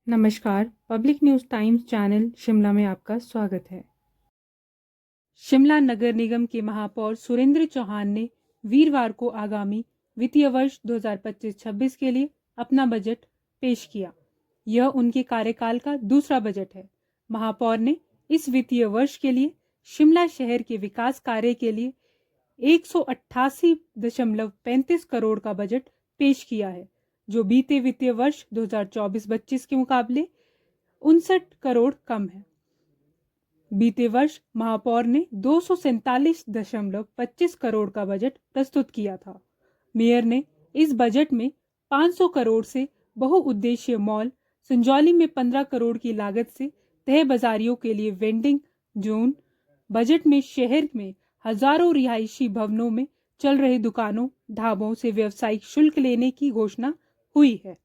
नमस्कार, public news times channel Shimla में आपका स्वागत है। शिमला नगर निगम के महापौर सुरेंद्र चौहान ने वीरवार को आगामी वित्तीय वर्ष 2025-26 के लिए अपना बजट पेश किया। यह उनके कार्यकाल का दूसरा बजट है। महापौर ने इस वित्तीय वर्ष के लिए शिमला शहर के विकास कार्य के लिए 188.35 करोड़ का बजट पेश किया है, जो बीते वित्तीय वर्ष 2024-25 के मुकाबले 59 करोड़ कम है। बीते वर्ष महापौर ने 247.25 करोड़ का बजट प्रस्तुत किया था। मेयर ने इस बजट में 500 करोड़ से बहुउद्देशीय मॉल, संजौली में 15 करोड़ की लागत से तय बाजारियों के लिए वेंडिंग जोन, बजट में शहर में हजारों रिहायशी भवनों में चल रहे दुकानों, ढाबों से व्यावसायिक शुल्क लेने की घोषणा हुई है।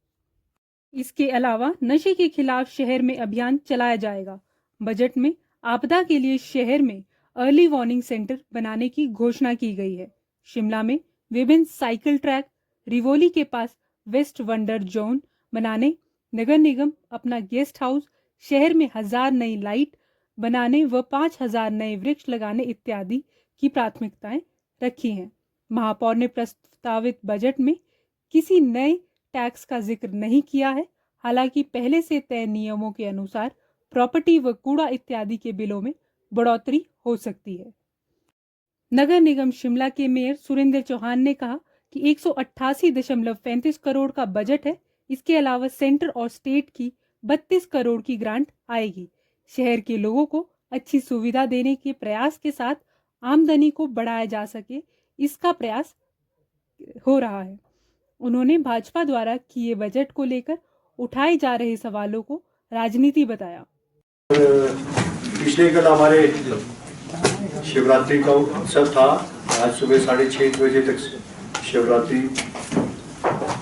इसके अलावा नशे के खिलाफ शहर में अभियान चलाया जाएगा। बजट में आपदा के लिए शहर में अर्ली वार्निंग सेंटर बनाने की घोषणा की गई है। शिमला में विभिन्न साइकिल ट्रैक, रिवोली के पास वेस्ट वंडर जोन बनाने, नगर निगम अपना गेस्ट हाउस, शहर में 1000 नई लाइट बनाने व 5000 नए वृक्ष लगाने इत्यादि की प्राथमिकताएं रखी हैं। महापौर ने प्रस्तावित बजट में किसी नए टैक्स का जिक्र नहीं किया है। हालांकि पहले से तय नियमों के अनुसार प्रॉपर्टी व कूड़ा इत्यादि के बिलों में बढ़ोतरी हो सकती है। नगर निगम शिमला के मेयर सुरेंद्र चौहान ने कहा कि 188.35 करोड़ का बजट है। इसके अलावा सेंटर और स्टेट की 32 करोड़ की ग्रांट आएगी। शहर के लोगों को अच्छी सुविधा देने के प्रयास के साथ आमदनी को बढ़ाया जा सके, इसका प्रयास हो रहा है। उन्होंने भाजपा द्वारा किए बजट को लेकर उठाए जा रहे सवालों को राजनीति बताया। पिछले कल हमारे शिवरात्रि का उत्सव था। आज सुबह 6:30 बजे तक शिवरात्रि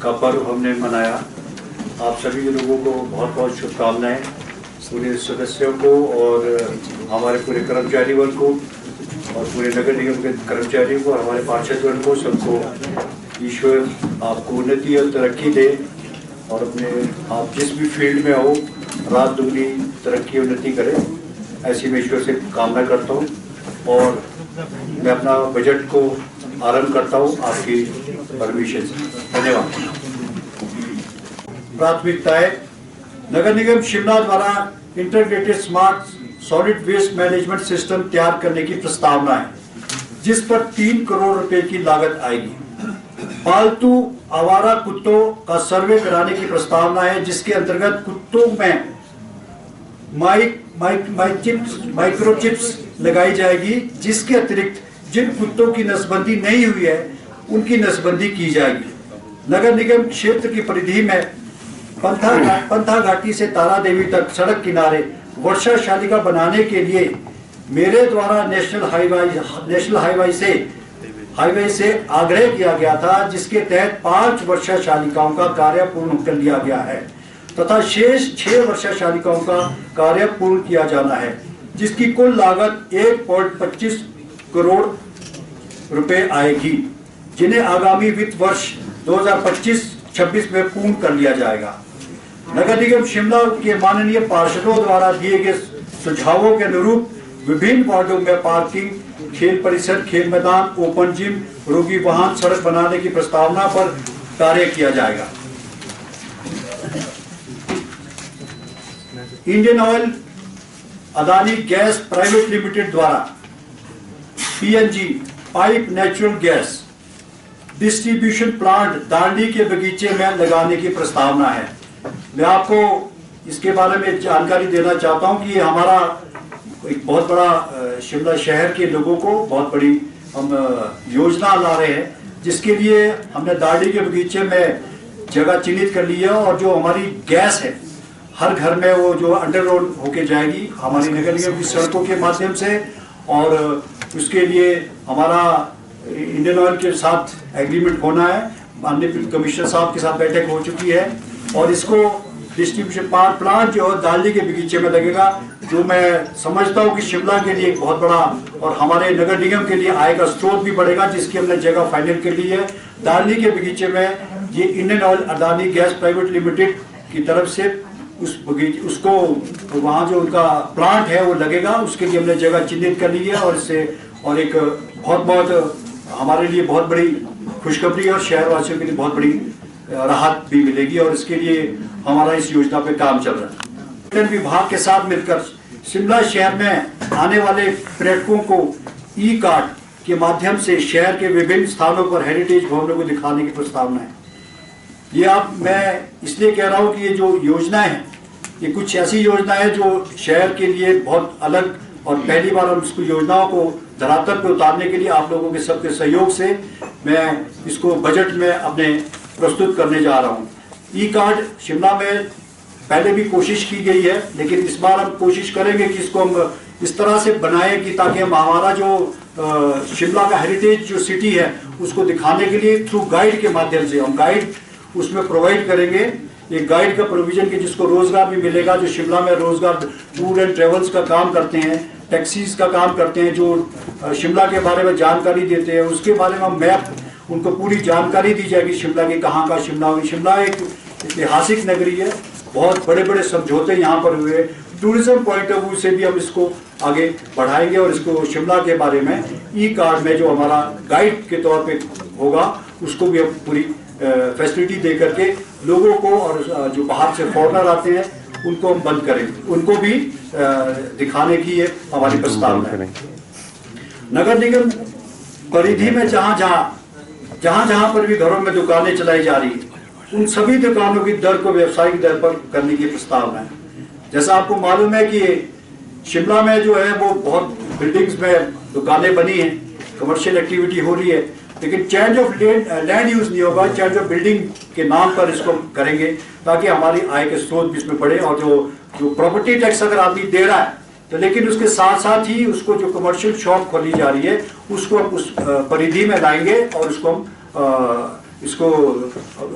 का पर्व हमने मनाया। आप सभी लोगों को बहुत बहुत शुभकामनाएं, पूरे सदस्यों को और हमारे पूरे कर्मचारी वर्ग को और पूरे नगर निगम के कर्मचारियों को और हमारे पार्षद वर्ग को, सबको ईश्वर आपको उन्नति और तरक्की दे और अपने आप जिस भी फील्ड में हो रात दुगनी तरक्की उन्नति करें, ऐसी मैं ईश्वर से कामना करता हूँ। और मैं अपना बजट को आरंभ करता हूँ आपकी परमिशन से। धन्यवाद। प्राथमिकताएं। नगर निगम शिमला द्वारा integrated smart solid waste management system तैयार करने की प्रस्तावना है, जिस पर 3 करोड़ रुपए की लागत आएगी। पालतू आवारा कुत्तों का सर्वे कराने की प्रस्तावना है, जिसके अंतर्गत कुत्तों में माइक्रोचिप्स लगाई जाएगी, जिसके अतिरिक्त जिन कुत्तों की नसबंदी नहीं हुई है उनकी नसबंदी की जाएगी। नगर निगम क्षेत्र की परिधि में पंथा घाटी से तारा देवी तक सड़क किनारे वर्षा शालिका बनाने के लिए मेरे द्वारा नेशनल हाईवे से आग्रह किया गया था, जिसके तहत 5 वर्षा शालिकाओं का कार्य पूर्ण कर लिया गया है तथा शेष 6 वर्षा शालिकाओं का कार्य पूर्ण किया जाना है, जिसकी कुल लागत 1.25 करोड़ रुपए आएगी, जिन्हें आगामी वित्त वर्ष 2025-26 में पूर्ण कर लिया जाएगा। नगर निगम शिमला के माननीय पार्षदों द्वारा दिए गए सुझावों के अनुरूप विभिन्न वार्डों में पार्किंग, खेल परिसर, खेल मैदान, ओपन जिम, रोगी वाहन सड़क बनाने की प्रस्तावना पर कार्य किया जाएगा। Indian Oil Adani gas private limited द्वारा PNG pipe natural gas distribution plant Dandi के बगीचे में लगाने की प्रस्तावना है। मैं आपको इसके बारे में जानकारी देना चाहता हूं कि ये हमारा एक बहुत बड़ा शिमला शहर के लोगों को बहुत बड़ी हम योजना ला रहे हैं, जिसके लिए हमने दांडी के बगीचे में जगह चिन्हित कर ली है और जो हमारी गैस है हर घर में वो जो अंडरग्राउंड होके जाएगी हमारी नगर निगम की सड़कों के माध्यम से। और उसके लिए हमारा इंडियन ऑयल के साथ एग्रीमेंट होना है। माननीय कमिश्नर साहब के साथ बैठक हो चुकी है और इसको डिस्ट्रीब्यूशन प्लांट जो है दांडी के बगीचे में लगेगा, जो मैं समझता हूँ कि शिमला के लिए एक बहुत बड़ा और हमारे नगर निगम के लिए आय का स्रोत भी बढ़ेगा, जिसकी हमने जगह फाइनल कर ली है। दांडी के बगीचे में ये Indian Oil Adani gas private limited की तरफ से उस बगीचे उसको वहाँ जो उनका प्लांट है वो लगेगा, उसके लिए हमने जगह चिन्हित कर ली है। और इससे और एक बहुत हमारे लिए बहुत बड़ी खुशखबरी है और शहरवासियों के लिए बहुत बड़ी राहत भी मिलेगी। और इसके लिए हमारा इस योजना पे काम चल रहा है। पर्यटन विभाग के साथ मिलकर शिमला शहर में आने वाले पर्यटकों को ई कार्ड के माध्यम से शहर के विभिन्न स्थानों पर हेरिटेज भवनों को दिखाने की प्रस्तावना है। मैं इसलिए कह रहा हूँ कि ये जो योजना है, ये कुछ ऐसी योजना है जो शहर के लिए बहुत अलग, और पहली बार हम इसको योजनाओं को धरातल पे उतारने के लिए आप लोगों के सबके सहयोग से मैं इसको बजट में अपने प्रस्तुत करने जा रहा हूँ। ई कार्ड शिमला में पहले भी कोशिश की गई है, लेकिन इस बार हम कोशिश करेंगे कि इसको हम इस तरह से बनाएं कि ताकि हम हमारा जो शिमला का हेरिटेज जो सिटी है उसको दिखाने के लिए थ्रू गाइड के माध्यम से हम गाइड उसमें प्रोवाइड करेंगे। एक गाइड का प्रोविजन के जिसको रोजगार भी मिलेगा, जो शिमला में रोजगार टूर एंड ट्रेवल्स का काम करते हैं, टैक्सीज का काम करते हैं, जो शिमला के बारे में जानकारी देते हैं, उसके बारे में मैप उनको पूरी जानकारी दी जाएगी शिमला की कहाँ का शिमला एक ऐतिहासिक नगरी है, बहुत बड़े बड़े समझौते यहाँ पर हुए। टूरिज्म पॉइंट ऑफ व्यू से भी हम इसको आगे बढ़ाएंगे और इसको शिमला के बारे में ई कार्ड में जो हमारा गाइड के तौर पे होगा उसको भी हम पूरी फैसिलिटी दे करके लोगों को, और जो बाहर से फॉरेनर आते हैं उनको हम बंद करेंगे, उनको भी दिखाने की ये हमारी प्रस्तावना है। नगर निगम परिधि में जहां पर भी घरों में दुकानें चलाई जा रही है, उन सभी दुकानों की दर को व्यवसायिक दर पर करने की प्रस्तावना है। जैसा आपको मालूम है कि शिमला में जो है वो बहुत बिल्डिंग्स में दुकानें बनी हैं, कमर्शियल एक्टिविटी हो रही है, लेकिन चेंज ऑफ लैंड यूज नहीं होगा। चेंज ऑफ बिल्डिंग के नाम पर इसको करेंगे ताकि हमारी आय के स्रोत भी इसमें बढ़े। और जो प्रॉपर्टी टैक्स अगर आदमी दे रहा है तो लेकिन उसके साथ साथ ही उसको जो कमर्शियल शॉप खोली जा रही है उसको उस परिधि में लाएंगे और उसको हम इसको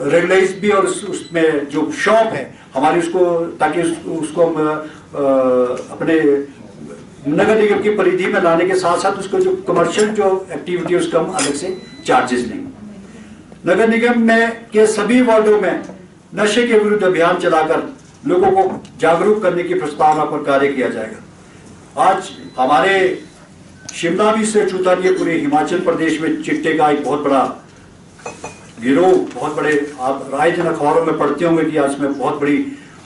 रेगुलाइज भी, और उसमें जो शॉप है हमारी उसको, ताकि उसको हम अपने नगर निगम की परिधि में लाने के साथ साथ उसको जो कमर्शियल जो एक्टिविटी है उसका हम अलग से चार्जेस लेंगे। नगर निगम में के सभी वार्डों में नशे के विरुद्ध अभियान चलाकर लोगों को जागरूक करने की प्रस्तावना पर कार्य किया जाएगा। आज हमारे शिमला भी से छूता नहीं है, पूरे हिमाचल प्रदेश में चिट्टे का एक बहुत बड़ा गिरोह, बहुत बड़े, आप राय जन अखबारों में पढ़ते होंगे कि आज में बहुत बड़ी,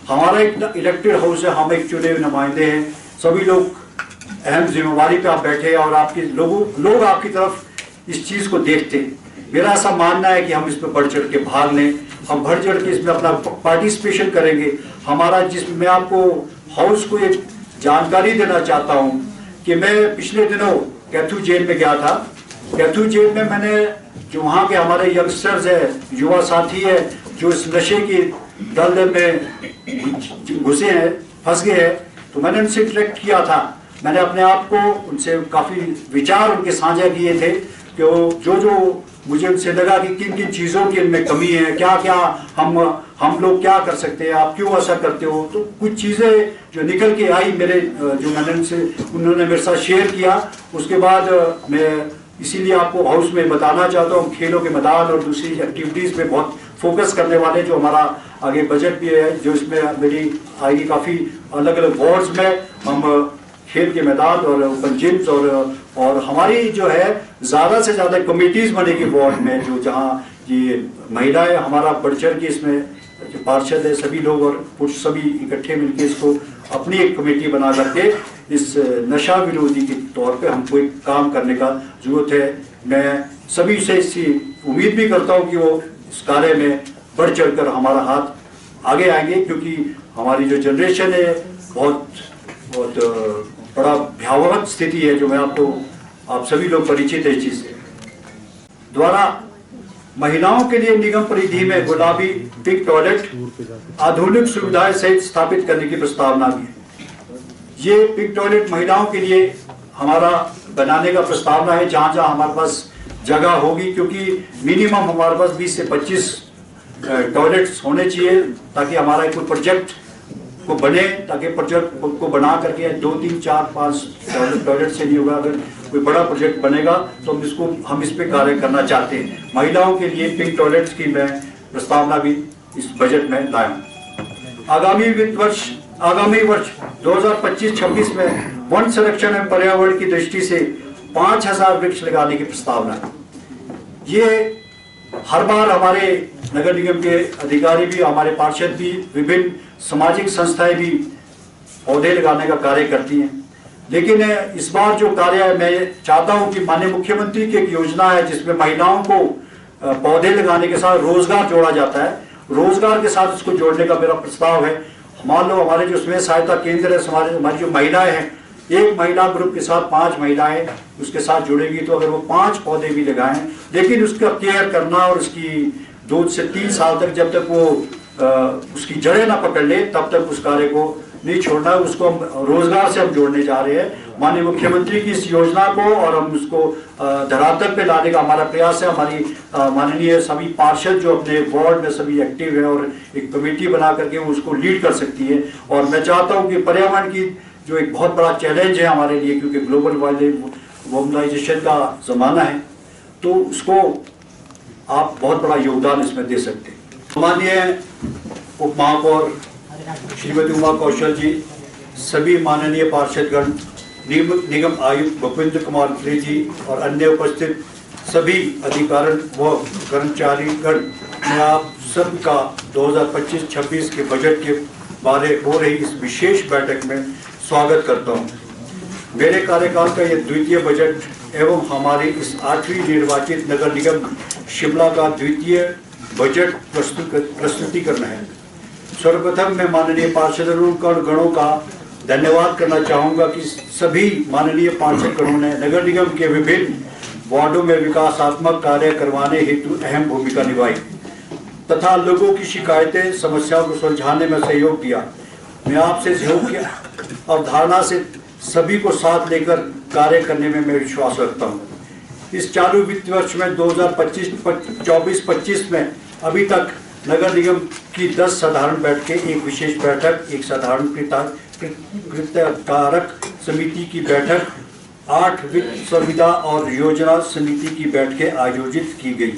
हमारा एक इलेक्टेड हाउस है, हम एक चुने हुए नुमाइंदे हैं, सभी लोग अहम जिम्मेवारी पे आप बैठे हैं और आपके लोग आपकी तरफ इस चीज को देखते हैं। मेरा ऐसा मानना है कि हम इसमें बढ़ चढ़ के भाग लें, हम बढ़ चढ़ के इसमें अपना पार्टिसिपेशन करेंगे। हमारा जिसमें मैं आपको हाउस को एक जानकारी देना चाहता हूँ कि मैं पिछले दिनों कैथू जेल में गया था। कैथू जेल में मैंने जो वहाँ के हमारे यंगस्टर्स है, युवा साथी है, जो इस नशे की दलदल में घुसे हैं, फंस गए हैं, तो मैंने उनसे इंटरेक्ट किया था। मैंने अपने आप को उनसे काफ़ी विचार उनके साझा किए थे कि जो मुझे उनसे लगा कि किन किन चीज़ों की इनमें कमी है, क्या क्या हम लोग क्या कर सकते हैं, आप क्यों ऐसा करते हो। तो कुछ चीज़ें जो निकल के आई मेरे, जो मैंने उन्होंने मेरे साथ शेयर किया। उसके बाद मैं इसीलिए आपको हाउस में बताना चाहता हूँ, खेलों के मैदान और दूसरी एक्टिविटीज़ पे बहुत फोकस करने वाले, जो हमारा आगे बजट भी है, जो इसमें मेरी आएगी काफ़ी अलग अलग वार्ड्स में हम खेल के मैदान और ओपन जिम्स और हमारी जो है ज़्यादा से ज़्यादा कमेटीज़ बनेगी वार्ड में, जो जहाँ ये महिलाएं हमारा बढ़ चढ़ के इसमें जो पार्षद है सभी लोग और पुरुष सभी इकट्ठे मिलकर इसको अपनी एक कमेटी बना करके इस नशा विरोधी के तौर पे हमको एक काम करने का जरूरत है। मैं सभी से इसकी उम्मीद भी करता हूँ कि वो इस कार्य में बढ़ चढ़कर हमारा हाथ आगे आएंगे, क्योंकि हमारी जो जनरेशन है बहुत बड़ा भयावह स्थिति है, जो मैं आप सभी लोग परिचित है इस चीज से। द्वारा महिलाओं के लिए निगम परिधि में गुलाबी पिंक टॉयलेट आधुनिक सुविधाएं सहित स्थापित करने की प्रस्तावना भी है। ये पिंक टॉयलेट महिलाओं के लिए हमारा बनाने का प्रस्तावना है, जहां जहां हमारे पास जगह होगी, क्योंकि मिनिमम हमारे पास 20 से 25 टॉयलेट्स होने चाहिए, ताकि हमारा कोई प्रोजेक्ट को बने, ताकि प्रोजेक्ट को बना करके 2, 3, 4, 5 टॉयलेट से नहीं होगा। अगर कोई बड़ा प्रोजेक्ट बनेगा तो हम इस पे कार्य करना चाहते हैं। महिलाओं के लिए पिंक टॉयलेट्स की मैं प्रस्तावना भी इस बजट में लाया हूँ। आगामी वर्ष 2025-26 में वन संरक्षण एवं पर्यावरण की दृष्टि से 5000 वृक्ष लगाने की प्रस्तावना है। ये हर बार हमारे नगर निगम के अधिकारी भी, हमारे पार्षद भी, विभिन्न सामाजिक संस्थाएं भी पौधे लगाने का कार्य करती हैं, लेकिन इस बार जो कार्य है, मैं चाहता हूं कि माननीय मुख्यमंत्री की एक योजना है जिसमें महिलाओं को पौधे लगाने के साथ रोजगार जोड़ा जाता है। रोजगार के साथ इसको जोड़ने का मेरा प्रस्ताव है। मान लो हमारे जो स्वयं सहायता केंद्र है, हमारी जो महिलाएं हैं, एक महिला ग्रुप के साथ 5 महिलाएं उसके साथ जुड़ेगी, तो अगर वो 5 पौधे भी लगाएं, लेकिन उसका केयर करना और उसकी 2 से 3 साल तक, जब तक वो उसकी जड़ें ना पकड़ ले, तब तक उस कार्य को नहीं छोड़ना है। उसको हम रोजगार से हम जोड़ने जा रहे हैं। माननीय मुख्यमंत्री की इस योजना को और हम उसको धरातल पे लाने का हमारा प्रयास है। हमारी माननीय सभी पार्षद जो अपने वार्ड में सभी एक्टिव है और एक कमेटी बना करके वो उसको लीड कर सकती है। और मैं चाहता हूँ कि पर्यावरण की जो एक बहुत बड़ा चैलेंज है हमारे लिए, क्योंकि ग्लोबल वार्मिंगाइजेशन का जमाना है, तो उसको आप बहुत बड़ा योगदान इसमें दे सकते हैं। माननीय उप महापौर श्रीमती उमा कौशल जी, सभी माननीय पार्षदगण, निगम आयुक्त भूपेंद्र कुमार खरे जी और अन्य उपस्थित सभी अधिकारी व कर्मचारीगण, मैं आप सबका 2025-26 के बजट के बारे हो रही इस विशेष बैठक में स्वागत करता हूं। मेरे कार्यकाल का यह द्वितीय बजट एवं हमारी इस 8वीं निर्वाचित नगर निगम शिमला का द्वितीय बजट प्रस्तुतिकरण है। सर्वप्रथम मैं माननीय पार्षदों गणों का धन्यवाद करना चाहूँगा कि सभी माननीय पार्षदगणों ने नगर निगम के विभिन्न वार्डों में विकासात्मक कार्य करवाने हेतु अहम भूमिका निभाई तथा लोगों की शिकायतें, समस्याओं को सुलझाने में सहयोग दिया। मैं आपसे सहयोग की अवधारणा से सभी को साथ लेकर कार्य करने में मैं विश्वास रखता हूँ। इस चालू वित्त वर्ष में 2024-25 में अभी तक नगर निगम की 10 साधारण बैठकें, एक विशेष बैठक, एक साधारण कृतकारक समिति की बैठक, 8 वित्त संविदा और योजना समिति की बैठकें आयोजित की गई।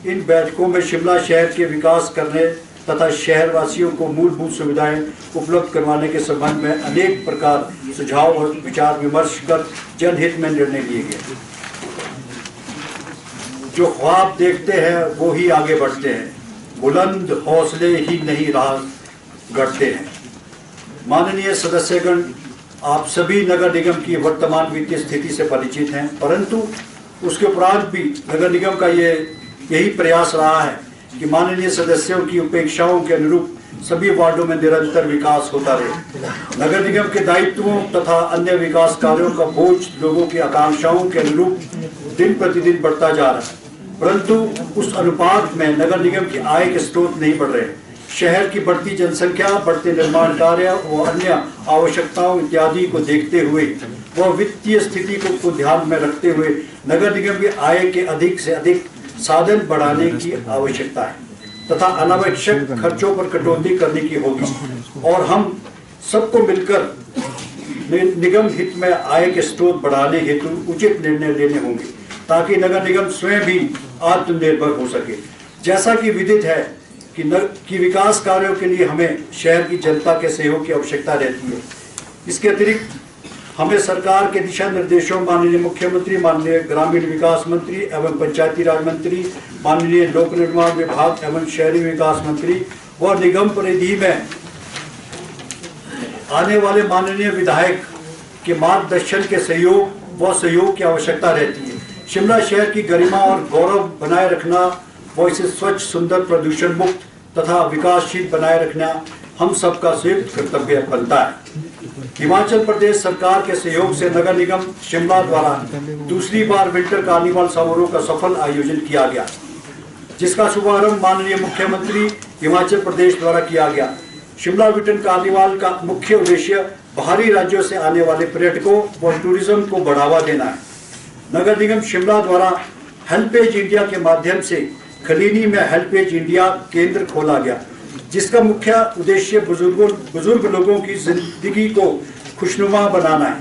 इन बैठकों में शिमला शहर के विकास करने तथा शहरवासियों को मूलभूत सुविधाएं उपलब्ध करवाने के संबंध में अनेक प्रकार सुझाव और विचार विमर्श कर जनहित में निर्णय लिए गए। जो ख्वाब देखते हैं वो ही आगे बढ़ते हैं, बुलंद हौसले ही नहीं राह गढ़ते हैं। माननीय सदस्यगण, आप सभी नगर निगम की वर्तमान वित्तीय स्थिति से परिचित हैं, परंतु उसके उपरांत भी नगर निगम का यही प्रयास रहा है कि माननीय सदस्यों की अपेक्षाओं के अनुरूप सभी वार्डों में निरंतर विकास होता रहे। नगर निगम के दायित्वों तथा अन्य विकास कार्यों का बोझ लोगों की आकांक्षाओं के अनुरूप दिन प्रतिदिन बढ़ता जा रहा है, परंतु उस अनुपात में नगर निगम की आय के स्रोत नहीं बढ़ रहे। शहर की बढ़ती जनसंख्या, बढ़ते निर्माण कार्य और अन्य आवश्यकताओं इत्यादि को देखते हुए व वित्तीय स्थिति को ध्यान में रखते हुए नगर निगम की आय के अधिक से अधिक साधन बढ़ाने की आवश्यकता है तथा अनावश्यक खर्चों पर कटौती करने की होगी और हम सबको मिलकर निगम हित में आय के स्रोत बढ़ाने हेतु उचित निर्णय लेने होंगे ताकि नगर निगम स्वयं भी आत्मनिर्भर हो सके। जैसा कि विदित है कि विकास कार्यों के लिए हमें शहर की जनता के सहयोग की आवश्यकता रहती है। इसके अतिरिक्त हमें सरकार के दिशा निर्देशों, माननीय मुख्यमंत्री, माननीय ग्रामीण विकास मंत्री एवं पंचायती राज मंत्री, माननीय लोक निर्माण विभाग एवं शहरी विकास मंत्री व निगम परिधि में आने वाले माननीय विधायक के मार्गदर्शन के सहयोग की आवश्यकता रहती है। शिमला शहर की गरिमा और गौरव बनाए रखना व इसे स्वच्छ, सुंदर, प्रदूषण मुक्त तथा विकासशील बनाए रखना हम सबका संयुक्त कर्तव्य बनता है। हिमाचल प्रदेश सरकार के सहयोग से नगर निगम शिमला द्वारा दूसरी बार विंटर कार्निवाल समारोह का सफल आयोजन किया गया, जिसका शुभारंभ माननीय मुख्यमंत्री हिमाचल प्रदेश द्वारा किया गया। शिमला विंटर कार्निवाल का मुख्य उद्देश्य बाहरी राज्यों से आने वाले पर्यटकों व टूरिज्म को बढ़ावा देना है। नगर निगम शिमला द्वारा हेल्पेज इंडिया के माध्यम से खलीनी में हेल्पेज इंडिया केंद्र खोला गया, जिसका मुख्य उद्देश्य बुजुर्ग लोगों की जिंदगी को खुशनुमा बनाना है।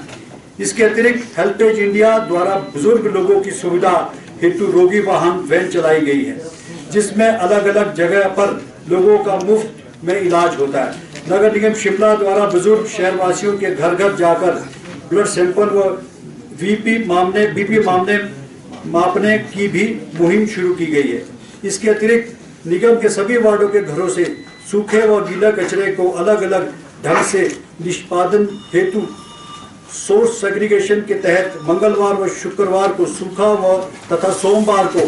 इसके अतिरिक्त हेल्पेज इंडिया द्वारा बुजुर्ग लोगों की सुविधा हेतु रोगी वाहन वैन चलाई गई है, जिसमें अलग अलग जगह पर लोगों का मुफ्त में इलाज होता है। नगर निगम शिमला द्वारा बुजुर्ग शहरवासियों के घर घर जाकर ब्लड सैंपल व बीपी मामले मापने की भी मुहिम शुरू की गई है। इसके अतिरिक्त निगम के सभी वार्डों के घरों से सूखे व गीला कचरे को अलग अलग ढंग से निष्पादन हेतु सोर्स सेग्रीगेशन के तहत मंगलवार व शुक्रवार को सूखा व तथा सोमवार को,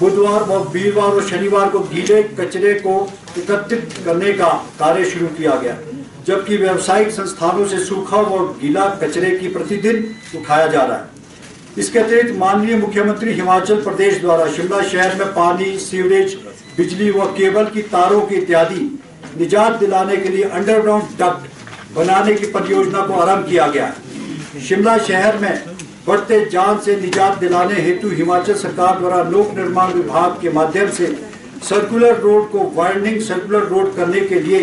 बुधवार व वीरवार व शनिवार को गीले कचरे को एकत्रित करने का कार्य शुरू किया गया, जबकि व्यावसायिक संस्थानों से सूखा व गीला कचरे की प्रतिदिन उठाया जा रहा है। इसके अतिरिक्त माननीय मुख्यमंत्री हिमाचल प्रदेश द्वारा शिमला शहर में पानी, सीवरेज, बिजली व केबल की तारों की इत्यादि निजात दिलाने के लिए अंडरग्राउंड डक्ट बनाने की परियोजना को आरंभ किया गया। शिमला शहर में बढ़ते जान से निजात दिलाने हेतु हिमाचल सरकार द्वारा लोक निर्माण विभाग के माध्यम से सर्कुलर रोड को वाइडनिंग सर्कुलर रोड करने के लिए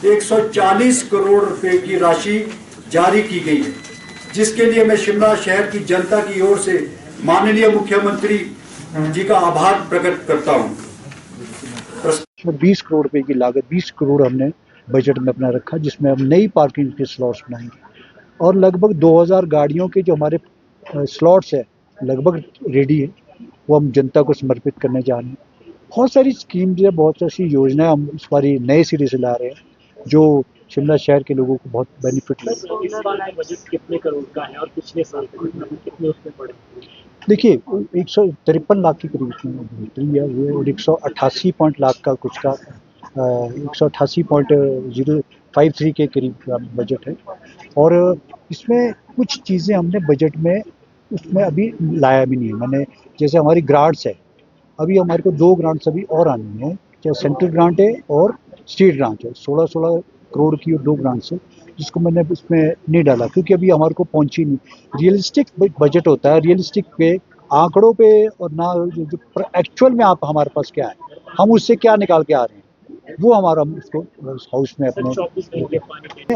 140 करोड़ रुपए की राशि जारी की गई है, जिसके लिए मैं शिमला शहर की जनता की ओर से माननीय मुख्यमंत्री जी का आभार प्रकट करता हूँ। 20 करोड़ रुपए की लागत, 20 करोड़ हमने बजट में अपना रखा, जिसमें हम नई पार्किंग के स्लॉट्स बनाएंगे और लगभग 2000 गाड़ियों के जो हमारे स्लॉट्स है लगभग रेडी है, वो हम जनता को समर्पित करने जा रहे हैं। बहुत सारी स्कीम्स है, बहुत सारी योजनाएं हम इस बार नए सिरे से ला रहे हैं जो शिमला शहर के लोगों को बहुत बेनिफिट लगेगा। इस वाला बजट कितने करोड़ का है और पिछले साल कितने उसमें पड़े? देखिए 153 लाख के करीब बढ़ोतरी है वो, और 188 लाख का कुछ का 188.053 के करीब का बजट है। और इसमें कुछ चीज़ें हमने बजट में उसमें अभी लाया भी नहीं है। मैंने जैसे हमारी ग्रांट्स है, अभी हमारे को 2 ग्रांट्स अभी और आनी है, चाहे सेंट्रल ग्रांट है और स्टेट ग्रांट है। 16 करोड़ की 2 ग्रांट्स है, जिसको मैंने इसमें नहीं डाला क्योंकि अभी हमारे को पहुंची नहीं। रियलिस्टिक बजट होता है, रियलिस्टिक पे आंकड़ों पे, और ना जो एक्चुअल में आप हमारे पास क्या है, हम उससे क्या निकाल के आ रहे हैं, वो हमारा उसको हाउस में अपने।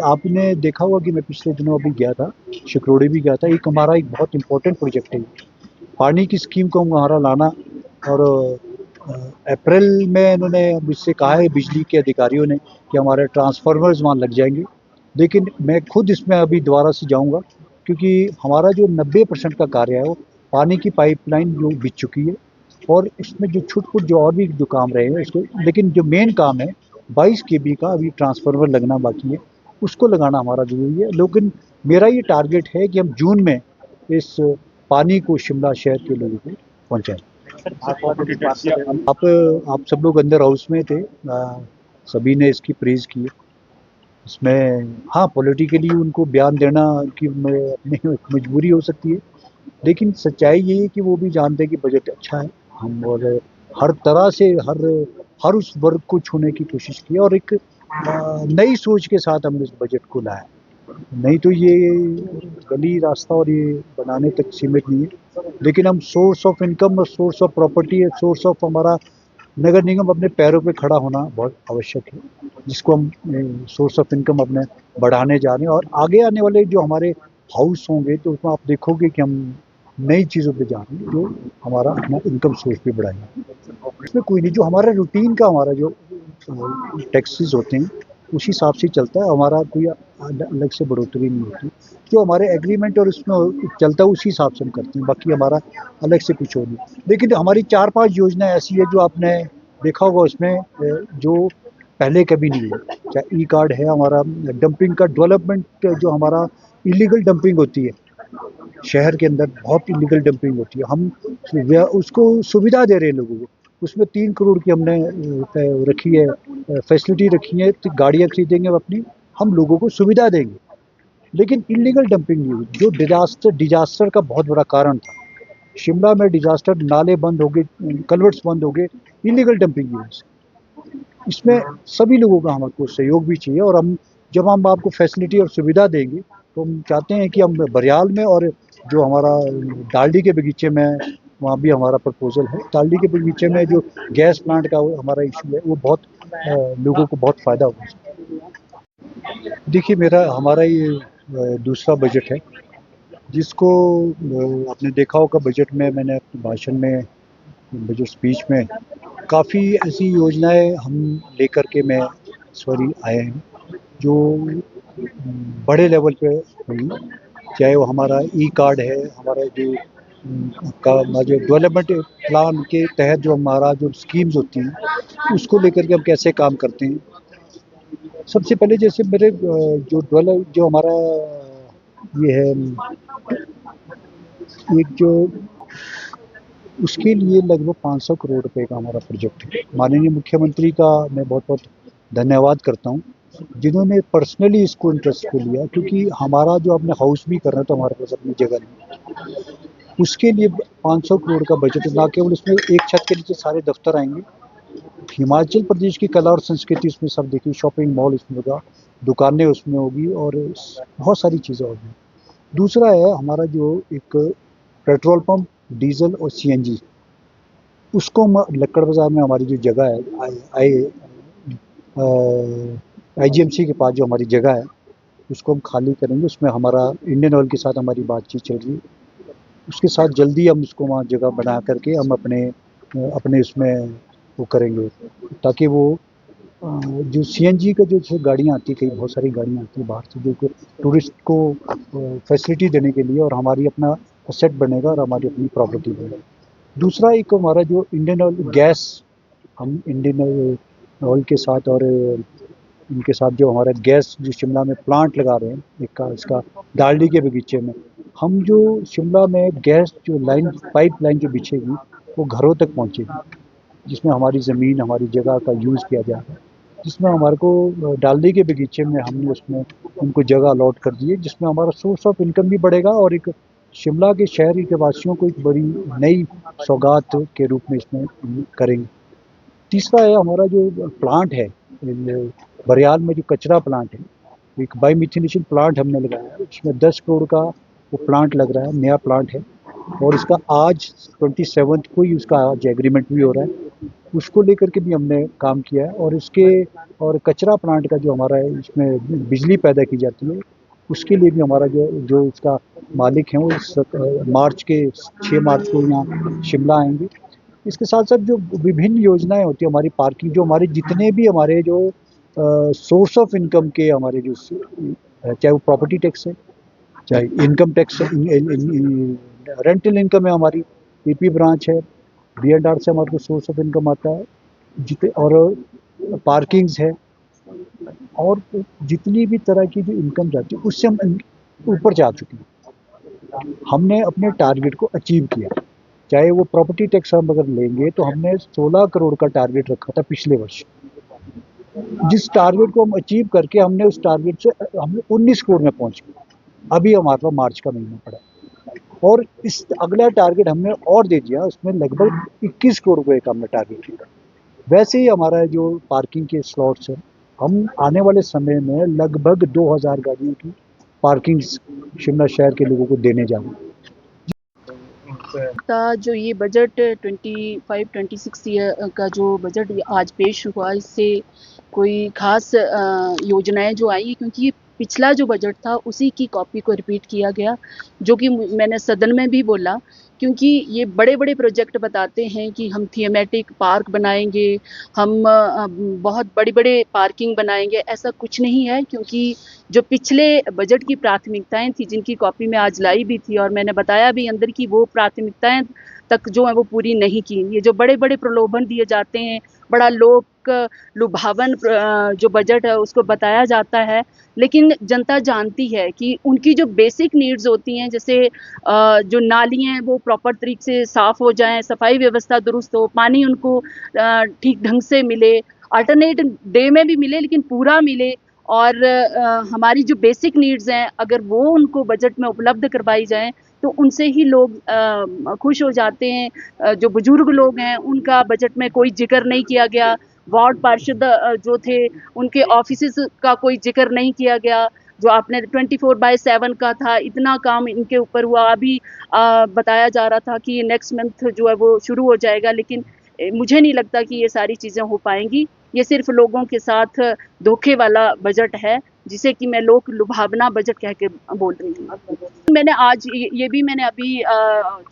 आपने देखा होगा कि मैं पिछले दिनों अभी गया था, शिकरोड़ी भी गया था। एक हमारा एक बहुत इंपॉर्टेंट प्रोजेक्ट है पानी की स्कीम को हमारा लाना, और अप्रैल में इन्होंने मुझसे कहा है बिजली के अधिकारियों ने कि हमारे ट्रांसफार्मर्स वहाँ लग जाएंगे, लेकिन मैं खुद इसमें अभी दोबारा से जाऊँगा क्योंकि हमारा जो 90% का कार्य है वो पानी की पाइपलाइन जो बिछ चुकी है, और इसमें जो छुट-पुट जो और भी जो काम रहे हैं उसको, लेकिन जो मेन काम है 22 केवी का अभी ट्रांसफार्मर लगना बाकी है, उसको लगाना हमारा ज़रूरी है। लेकिन मेरा ये टारगेट है कि हम जून में इस पानी को शिमला शहर के लोगों को पहुँचाएँ। आप सब लोग अंदर हाउस में थे, सभी ने इसकी प्रेज़ की है। इसमें हाँ, पॉलिटिकली उनको बयान देना कि अपनी मजबूरी हो सकती है, लेकिन सच्चाई ये है कि वो भी जानते हैं कि बजट अच्छा है। हम और हर तरह से हर उस वर्ग को छूने की कोशिश की और एक नई सोच के साथ हमने इस बजट को लाया। नहीं तो ये गली रास्ता और ये बनाने तक सीमित नहीं है, लेकिन हम सोर्स ऑफ इनकम और source of property, source of हमारा नगर निगम अपने पैरों पे खड़ा होना बहुत आवश्यक है, जिसको हम सोर्स ऑफ इनकम अपने बढ़ाने जा रहे हैं। और आगे आने वाले जो हमारे हाउस होंगे तो उसमें आप देखोगे कि हम नई चीज़ों पे जा रहे हैं जो हमारा अपना इनकम सोर्स भी बढ़ाएंगे। इसमें कोई नहीं, जो हमारा रूटीन का हमारा जो टैक्सेस होते हैं उसी हिसाब से चलता है, हमारा कोई अलग से बढ़ोतरी नहीं होती। जो हमारे एग्रीमेंट और उसमें चलता है उसी हिसाब से हम करते हैं, बाकी हमारा अलग से कुछ हो नहीं। लेकिन हमारी 4-5 योजनाएं ऐसी है जो आपने देखा होगा उसमें जो पहले कभी नहीं हुआ। चाहे ई कार्ड है, हमारा डंपिंग का डेवलपमेंट, जो हमारा इलीगल डंपिंग होती है शहर के अंदर, बहुत इलीगल डंपिंग होती है, हम उसको सुविधा दे रहे हैं लोगों को। उसमें 3 करोड़ की हमने रखी है, फैसिलिटी रखी है, तो गाड़ियाँ खरीदेंगे अपनी, हम लोगों को सुविधा देंगे। लेकिन इलीगल डंपिंग नहीं हुई, जो डिजास्टर का बहुत बड़ा कारण था। शिमला में डिजास्टर, नाले बंद हो गए, कल्वर्ट्स बंद हो गए, इलीगल डंपिंग की वजह से। इसमें सभी लोगों का हमको सहयोग भी चाहिए, और जब हम आपको फैसिलिटी और सुविधा देंगे तो हम चाहते हैं कि हम बरियाल में और जो हमारा दालडी के बगीचे में, वहाँ भी हमारा प्रपोजल है। दालडी के बगीचे में जो गैस प्लांट का हमारा इशू है वो बहुत लोगों को बहुत फ़ायदा होगा। देखिए हमारा ये दूसरा बजट है, जिसको आपने देखा होगा बजट में, मैंने अपने भाषण में, बजट स्पीच में काफ़ी ऐसी योजनाएं हम लेकर के मैं आए हैं जो बड़े लेवल पे हुई, चाहे वो हमारा ई कार्ड है, हमारा जो जो डेवलपमेंट प्लान के तहत जो हमारा जो स्कीम्स होती हैं उसको लेकर के हम कैसे काम करते हैं। सबसे पहले जैसे मेरे जो हमारा ये है एक जो उसके लिए लगभग 500 करोड़ रुपए का हमारा प्रोजेक्ट है। माननीय मुख्यमंत्री का मैं बहुत बहुत धन्यवाद करता हूँ जिन्होंने पर्सनली इसको इंटरेस्ट को लिया, क्योंकि हमारा जो अपने हाउस भी करना तो हमारे पास अपनी जगह नहीं, उसके लिए 500 करोड़ का बजट ना केवल उसमें एक छत के नीचे सारे दफ्तर आएंगे, हिमाचल प्रदेश की कला और संस्कृति उसमें सब देखिए, शॉपिंग मॉल उसमें होगा, दुकानें उसमें होगी और बहुत सारी चीज़ें होगी। दूसरा है हमारा जो एक पेट्रोल पंप, डीजल और सीएनजी, उसको लक्कड़ बाजार में हमारी जो जगह है आईजीएमसी के पास जो हमारी जगह है उसको हम खाली करेंगे। उसमें हमारा इंडियन ऑयल के साथ हमारी बातचीत चल रही है, उसके साथ जल्दी हम उसको वहाँ जगह बना करके हम अपने उसमें वो करेंगे, ताकि वो जो सीएनजी का जो गाड़ियाँ आती है, कई बहुत सारी गाड़ियाँ आती है बाहर से जो टूरिस्ट को फैसिलिटी देने के लिए, और हमारी अपना एसेट बनेगा और हमारी अपनी प्रॉपर्टी बनेगी। दूसरा एक हमारा जो इंडियन ऑयल गैस, हम इंडियन ऑयल के साथ और इनके साथ जो हमारा गैस जो शिमला में प्लांट लगा रहे हैं इसका दालडी के बगीचे में, हम जो शिमला में गैस जो लाइन पाइप लाइन जो बिछेगी वो घरों तक पहुँचेगी, जिसमें हमारी ज़मीन हमारी जगह का यूज़ किया जाएगा, जिसमें हमारे को दालडी के बगीचे में हमने उसमें उनको जगह अलॉट कर दी है, जिसमें हमारा सोर्स ऑफ इनकम भी बढ़ेगा और एक शिमला के शहरी के वासियों को एक बड़ी नई सौगात के रूप में इसमें करेंगे। तीसरा है हमारा जो प्लांट है बरियाल में, जो कचरा प्लांट है, एक बाई मिथिनेशन प्लांट हमने लगाया है, उसमें 10 करोड़ का वो प्लांट लग रहा है, नया प्लांट है और इसका आज 27 को ही उसका आज एग्रीमेंट भी हो रहा है। उसको लेकर के भी हमने काम किया है और कचरा प्लांट का जो हमारा है इसमें बिजली पैदा की जाती है, उसके लिए भी हमारा जो इसका मालिक है वो मार्च के 6 मार्च को यहाँ शिमला आएंगे। इसके साथ साथ जो विभिन्न योजनाएं होती है, हमारी पार्किंग, जो हमारे जितने भी हमारे जो सोर्स ऑफ इनकम के हमारे जो चाहे वो प्रॉपर्टी टैक्स है, चाहे इनकम टैक्स, रेंटल इनकम है, हमारी पीपी ब्रांच है, B&R से हमारे को सोर्स ऑफ इनकम आता है, जितने और पार्किंग्स है और जितनी भी तरह की जो इनकम जाती है उससे हम ऊपर जा चुके हैं। हमने अपने टारगेट को अचीव किया। चाहे वो प्रॉपर्टी टैक्स हम अगर लेंगे तो हमने 16 करोड़ का टारगेट रखा था पिछले वर्ष, जिस टारगेट को हम अचीव करके हमने उस टारगेट से हमने 19 करोड़ में पहुंच गए। अभी हमारे पास मार्च का महीना पड़ा और इस अगला टारगेट हमने और दे दिया, उसमें लगभग 21 करोड़ रुपए का हमने टारगेट लिया। वैसे ही हमारा जो पार्किंग के स्लॉट्स है, हम आने वाले समय में लगभग 2000 गाड़ियों की पार्किंग शिमला शहर के लोगों को देने जा रहे हैं। का जो ये बजट 25-26 ईयर का जो बजट आज पेश हुआ, इससे कोई खास योजनाएं जो आई, क्योंकि ये पिछला जो बजट था उसी की कॉपी को रिपीट किया गया, जो कि मैंने सदन में भी बोला, क्योंकि ये बड़े बड़े प्रोजेक्ट बताते हैं कि हम थीमेटिक पार्क बनाएंगे, हम बहुत बड़ी बड़े पार्किंग बनाएंगे। ऐसा कुछ नहीं है, क्योंकि जो पिछले बजट की प्राथमिकताएं थी, जिनकी कॉपी में आज लाई भी थी और मैंने बताया भी अंदर की, वो प्राथमिकताएं तक जो है वो पूरी नहीं की। ये जो बड़े बड़े प्रलोभन दिए जाते हैं, बड़ा लोक लुभावन जो बजट है उसको बताया जाता है, लेकिन जनता जानती है कि उनकी जो बेसिक नीड्स होती हैं, जैसे जो नालियाँ हैं वो प्रॉपर तरीके से साफ़ हो जाएं, सफाई व्यवस्था दुरुस्त हो, पानी उनको ठीक ढंग से मिले, अल्टरनेट डे में भी मिले लेकिन पूरा मिले, और हमारी जो बेसिक नीड्स हैं अगर वो उनको बजट में उपलब्ध करवाई जाएं तो उनसे ही लोग खुश हो जाते हैं। जो बुजुर्ग लोग हैं उनका बजट में कोई जिक्र नहीं किया गया, वार्ड पार्षद जो थे उनके ऑफिसेस का कोई जिक्र नहीं किया गया, जो आपने 24/7 का था, इतना काम इनके ऊपर हुआ। अभी बताया जा रहा था कि नेक्स्ट मंथ जो है वो शुरू हो जाएगा, लेकिन मुझे नहीं लगता कि ये सारी चीज़ें हो पाएंगी। ये सिर्फ लोगों के साथ धोखे वाला बजट है, जिसे कि मैं लोक लुभावना बजट कह के बोल रही हूँ। मैंने आज ये भी मैंने अभी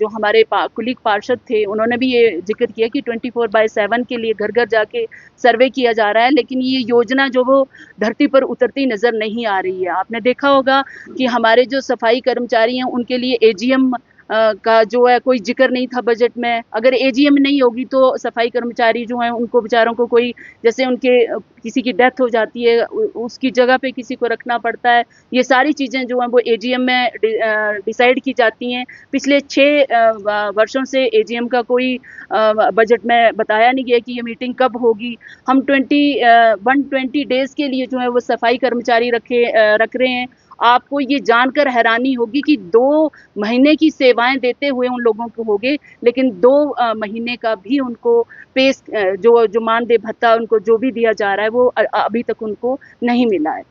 जो हमारे कुलीग पार्षद थे उन्होंने भी ये जिक्र किया कि 24/7 के लिए घर घर जाके सर्वे किया जा रहा है, लेकिन ये योजना जो वो धरती पर उतरती नजर नहीं आ रही है। आपने देखा होगा कि हमारे जो सफाई कर्मचारी हैं उनके लिए एजीएम का जो है कोई जिक्र नहीं था बजट में। अगर एजीएम नहीं होगी तो सफाई कर्मचारी जो हैं उनको बेचारों को कोई, जैसे उनके किसी की डेथ हो जाती है उसकी जगह पे किसी को रखना पड़ता है, ये सारी चीज़ें जो हैं वो एजीएम में डिसाइड की जाती हैं। पिछले 6 वर्षों से एजीएम का कोई बजट में बताया नहीं गया कि ये मीटिंग कब होगी। हम 120 डेज के लिए जो है वो सफाई कर्मचारी रख रहे हैं। आपको ये जानकर हैरानी होगी कि 2 महीने की सेवाएं देते हुए उन लोगों को हो गए, लेकिन 2 महीने का भी उनको जो मानदेय भत्ता उनको जो भी दिया जा रहा है वो अभी तक उनको नहीं मिला है।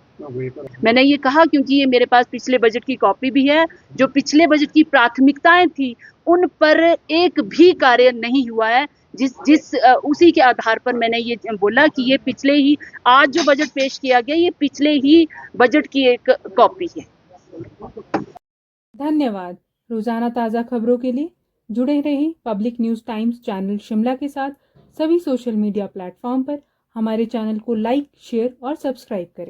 मैंने ये कहा क्योंकि ये मेरे पास पिछले बजट की कॉपी भी है। जो पिछले बजट की प्राथमिकताएं थी उन पर एक भी कार्य नहीं हुआ है। उसी के आधार पर मैंने ये बोला कि ये पिछले ही आज जो बजट पेश किया गया ये पिछले ही बजट की एक कॉपी है। धन्यवाद। रोजाना ताज़ा खबरों के लिए जुड़े रहें public news times channel Shimla के साथ सभी सोशल मीडिया प्लेटफॉर्म पर। हमारे चैनल को लाइक, शेयर और सब्सक्राइब करें।